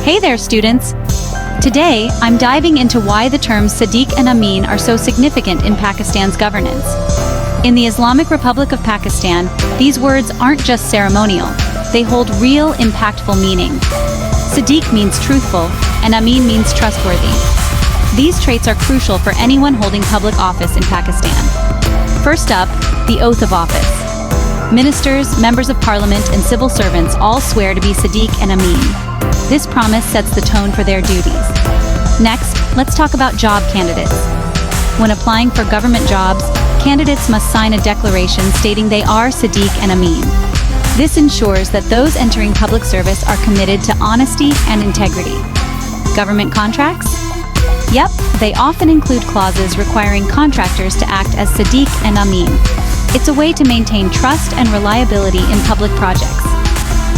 Hey there, students! Today, I'm diving into why the terms Sadiq and Ameen are so significant in Pakistan's governance. In the Islamic Republic of Pakistan, these words aren't just ceremonial, they hold real, impactful meaning. Sadiq means truthful, and Ameen means trustworthy. These traits are crucial for anyone holding public office in Pakistan. First up, the oath of office. Ministers, members of parliament, and civil servants all swear to be Sadiq and Ameen. This promise sets the tone for their duties. Next, let's talk about job candidates. When applying for government jobs, candidates must sign a declaration stating they are Sadiq and Ameen. This ensures that those entering public service are committed to honesty and integrity. Government contracts? Yep, they often include clauses requiring contractors to act as Sadiq and Ameen. It's a way to maintain trust and reliability in public projects.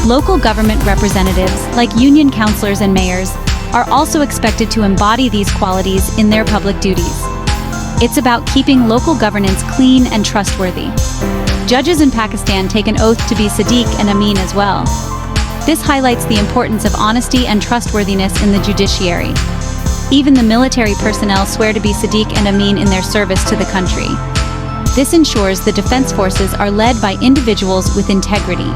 Local government representatives, like union councillors and mayors, are also expected to embody these qualities in their public duties. It's about keeping local governance clean and trustworthy. Judges in Pakistan take an oath to be Sadiq and Ameen as well. This highlights the importance of honesty and trustworthiness in the judiciary. Even the military personnel swear to be Sadiq and Ameen in their service to the country. This ensures the defense forces are led by individuals with integrity.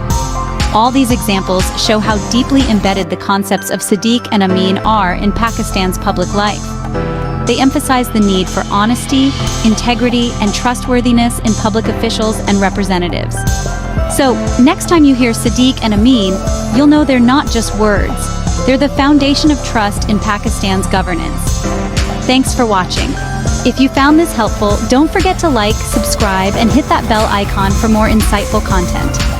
All these examples show how deeply embedded the concepts of Sadiq and Ameen are in Pakistan's public life. They emphasize the need for honesty, integrity, and trustworthiness in public officials and representatives. So, next time you hear Sadiq and Ameen, you'll know they're not just words. They're the foundation of trust in Pakistan's governance. Thanks for watching. If you found this helpful, don't forget to like, subscribe, and hit that bell icon for more insightful content.